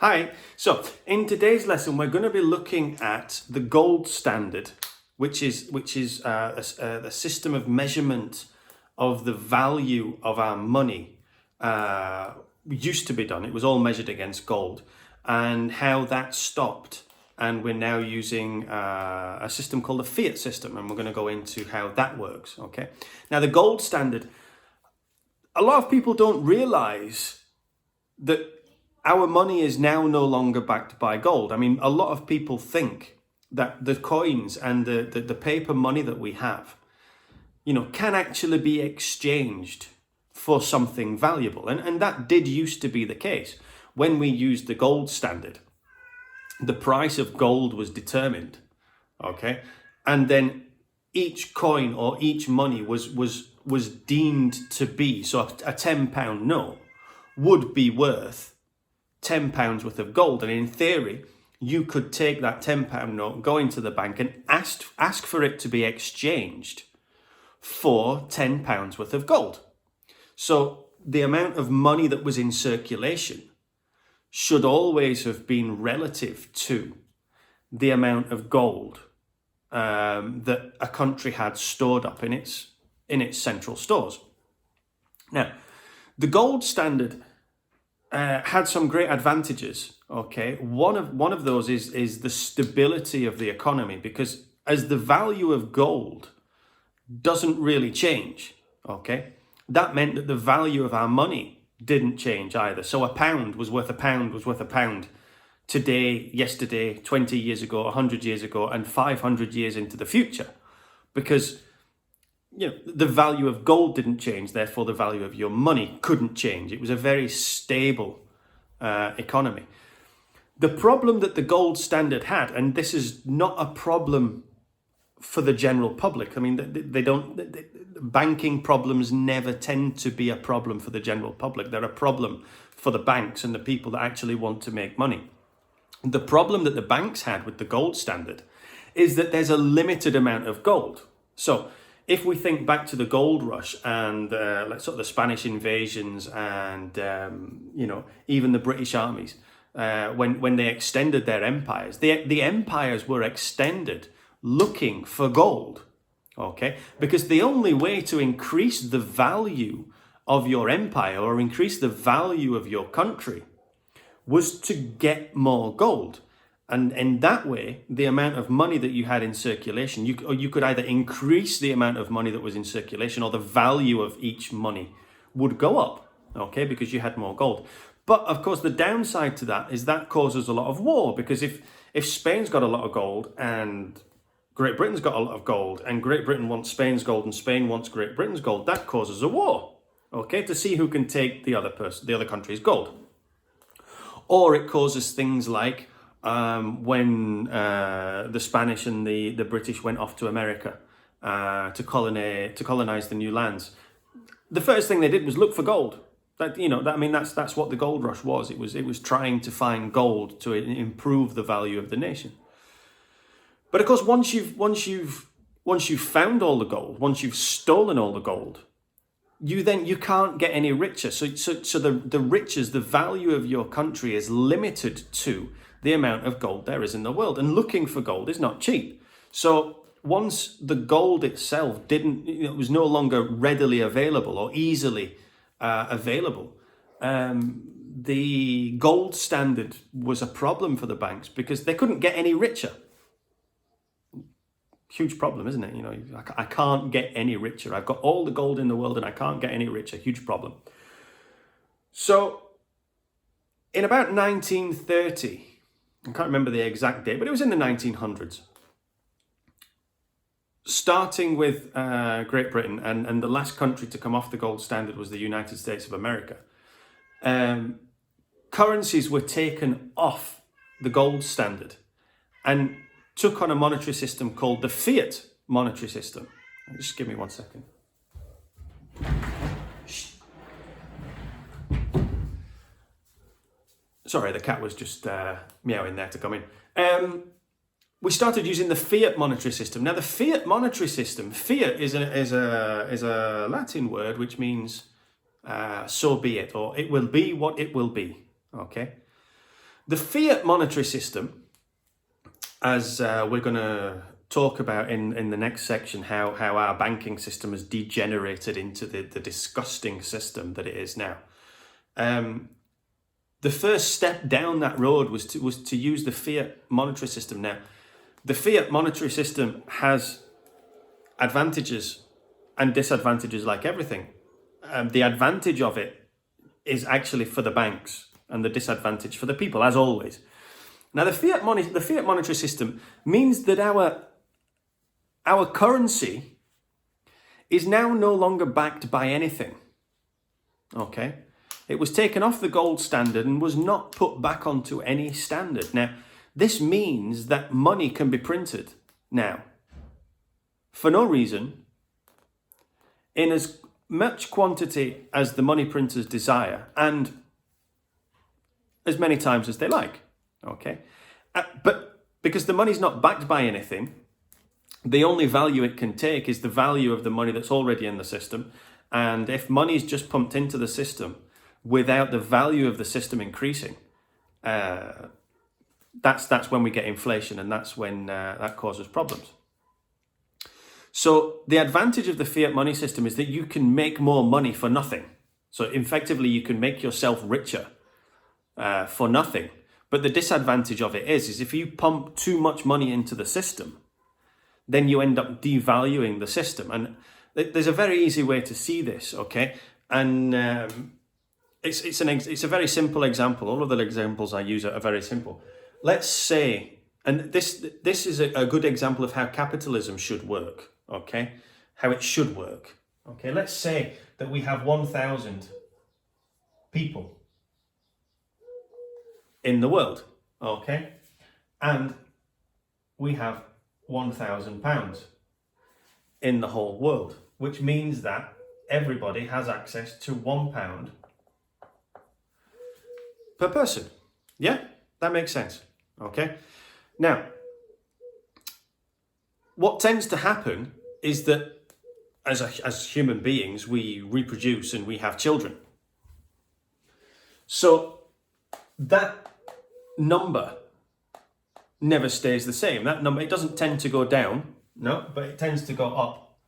Hi, so in today's lesson we're going to be looking at the gold standard, which is a system of measurement of the value of our money. Used to be done, it was all measured against gold, and how that stopped, and we're now using a system called the FIAT system, and we're going to go into how that works. Okay, now the gold standard, a lot of people don't realize that our money is now no longer backed by gold. I mean, a lot of people think that the coins and the paper money that we have, can actually be exchanged for something valuable. And that did used to be the case. When we used the gold standard, the price of gold was determined, okay? And then each coin or each money was deemed to be, so a £10 note would be worth £10 worth of gold. And in theory, you could take that £10 note, go into the bank and ask for it to be exchanged for £10 worth of gold. So the amount of money that was in circulation should always have been relative to the amount of gold that a country had stored up in its central stores. Now, the gold standard had some great advantages. Okay, one of those is the stability of the economy, because as the value of gold doesn't really change, okay, that meant that the value of our money didn't change either. So a pound was worth a pound today, yesterday, 20 years ago, 100 years ago, and 500 years into the future, because the value of gold didn't change, therefore the value of your money couldn't change. It was a very stable economy. The problem that the gold standard had, and this is not a problem for the general public. I mean, banking problems never tend to be a problem for the general public. They're a problem for the banks and the people that actually want to make money. The problem that the banks had with the gold standard is that there's a limited amount of gold. So if we think back to the gold rush and sort of the Spanish invasions and even the British armies, when they extended their empires, the empires were extended looking for gold, okay? Because the only way to increase the value of your empire or increase the value of your country was to get more gold. And in that way, the amount of money that you had in circulation, you could either increase the amount of money that was in circulation, or the value of each money would go up, okay, because you had more gold. But of course, the downside to that is that causes a lot of war, because if Spain's got a lot of gold and Great Britain's got a lot of gold, and Great Britain wants Spain's gold and Spain wants Great Britain's gold, that causes a war, okay, to see who can take the other country's gold. Or it causes things like when the Spanish and the British went off to America to colonize the new lands. The first thing they did was look for gold. That's what the gold rush was. It was trying to find gold to improve the value of the nation. But of course, once you've found all the gold, once you've stolen all the gold, you can't get any richer. So the riches, the value of your country is limited to the amount of gold there is in the world. And looking for gold is not cheap. So once the gold itself it was no longer readily available or easily available, the gold standard was a problem for the banks because they couldn't get any richer. Huge problem, isn't it? I can't get any richer. I've got all the gold in the world and I can't get any richer. Huge problem. So in about 1930, I can't remember the exact date, but it was in the 1900s, starting with Great Britain, and the last country to come off the gold standard was the United States of America. Currencies were taken off the gold standard and took on a monetary system called the fiat monetary system. Just give me 1 second. Sorry, the cat was just meowing there to come in. We started using the fiat monetary system. Now, the fiat monetary system, fiat is a Latin word which means so be it, or it will be what it will be. Okay. The fiat monetary system, as we're going to talk about in the next section, how our banking system has degenerated into the disgusting system that it is now. The first step down that road was to use the fiat monetary system. Now, the fiat monetary system has advantages and disadvantages like everything. The advantage of it is actually for the banks and the disadvantage for the people, as always. Now, the fiat monetary system means that our currency is now no longer backed by anything. Okay? It was taken off the gold standard and was not put back onto any standard. Now, this means that money can be printed now for no reason, in as much quantity as the money printers desire, and as many times as they like. Okay? But because the money's not backed by anything, the only value it can take is the value of the money that's already in the system. And if money is just pumped into the system without the value of the system increasing, that's when we get inflation, and that's when that causes problems. So the advantage of the fiat money system is that you can make more money for nothing. So effectively, you can make yourself richer for nothing. But the disadvantage of it is if you pump too much money into the system, then you end up devaluing the system. And there's a very easy way to see this, okay? And it's a very simple example. All of the examples I use are very simple. Let's say, and this is a good example of how capitalism should work, okay? How it should work, okay? Let's say that we have 1,000 people in the world, okay? And we have £1,000 in the whole world, which means that everybody has access to £1 per person. Yeah, that makes sense. Okay. Now, what tends to happen is that as human beings, we reproduce and we have children. So that number never stays the same. That number, it doesn't tend to go down, no, but it tends to go up.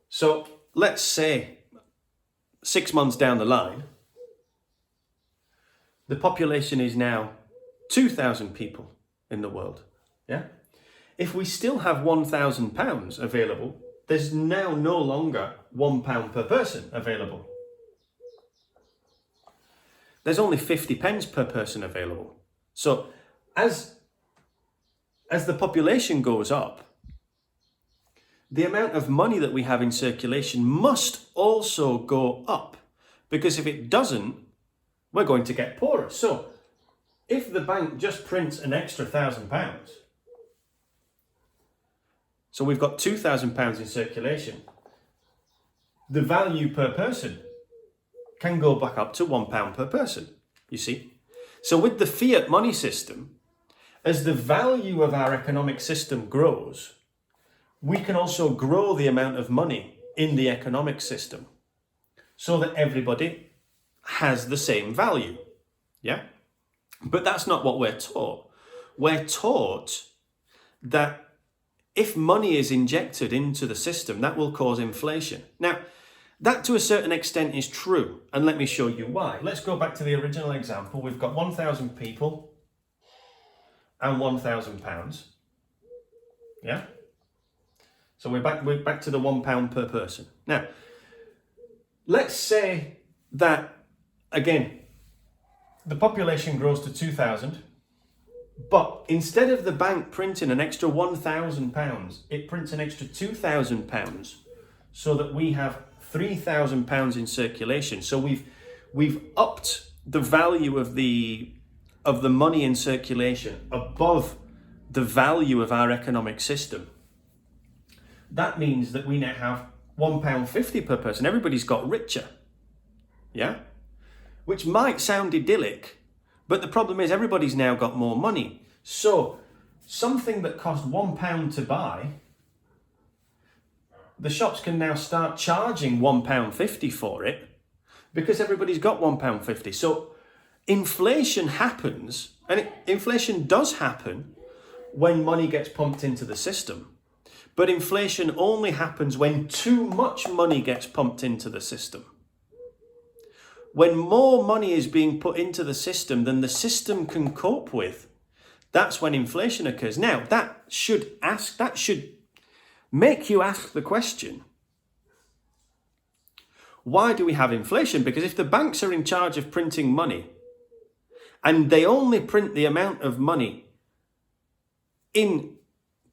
So let's say 6 months down the line, the population is now 2,000 people in the world. Yeah. If we still have £1,000 available, there's now no longer £1 per person available. There's only 50 pence per person available. So as the population goes up, the amount of money that we have in circulation must also go up, because if it doesn't, we're going to get poorer. So if the bank just prints an extra £1,000, so we've got £2,000 in circulation, the value per person can go back up to £1 per person, you see. So with the fiat money system, as the value of our economic system grows, we can also grow the amount of money in the economic system so that everybody has the same value. Yeah? But that's not what we're taught. We're taught that if money is injected into the system, that will cause inflation. Now, that to a certain extent is true, and let me show you why. Let's go back to the original example. We've got 1,000 people and £1,000. Yeah? So we're back to the £1 per person. Now, let's say that, again, the population grows to 2,000, but instead of the bank printing an extra £1,000, it prints an extra £2,000, so that we have £3,000 in circulation. So we've upped the value of the money in circulation above the value of our economic system. That means that we now have £1.50 per person. Everybody's got richer. Yeah? Which might sound idyllic, but the problem is everybody's now got more money. So something that cost £1 to buy, the shops can now start charging £1.50 for it, because everybody's got £1.50. So inflation happens, and inflation does happen when money gets pumped into the system. But inflation only happens when too much money gets pumped into the system. When more money is being put into the system than the system can cope with, that's when inflation occurs. Now, that should make you ask the question, why do we have inflation? Because if the banks are in charge of printing money and they only print the amount of money in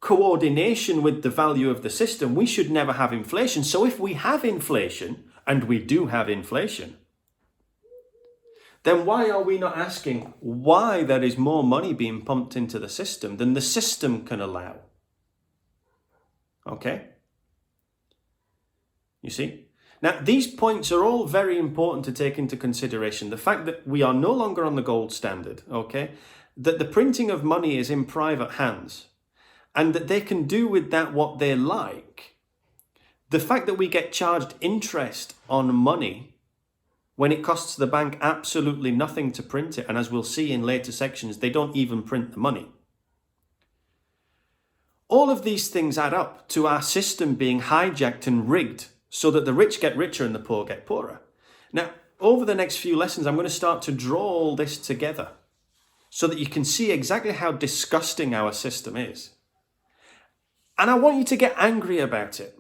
coordination with the value of the system, we should never have inflation. So if we have inflation, and we do have inflation, then why are we not asking why there is more money being pumped into the system than the system can allow? Okay? You see? Now, these points are all very important to take into consideration. The fact that we are no longer on the gold standard, okay? That the printing of money is in private hands, and that they can do with that what they like. The fact that we get charged interest on money when it costs the bank absolutely nothing to print it, and as we'll see in later sections, they don't even print the money. All of these things add up to our system being hijacked and rigged so that the rich get richer and the poor get poorer. Now, over the next few lessons, I'm going to start to draw all this together so that you can see exactly how disgusting our system is. And I want you to get angry about it.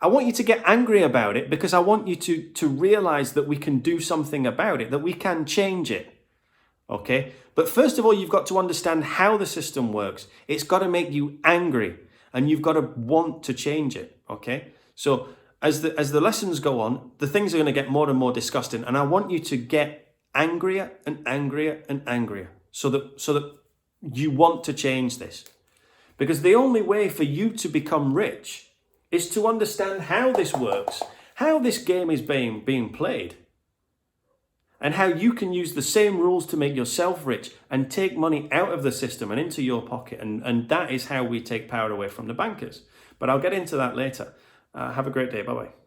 I want you to get angry about it because I want you to realize that we can do something about it, that we can change it. Okay? But first of all, you've got to understand how the system works. It's got to make you angry and you've got to want to change it. Okay? So as the lessons go on, the things are going to get more and more disgusting, and I want you to get angrier and angrier and angrier so that you want to change this. Because the only way for you to become rich is to understand how this works, how this game is being played, and how you can use the same rules to make yourself rich and take money out of the system and into your pocket. And that is how we take power away from the bankers. But I'll get into that later. Have a great day. Bye-bye.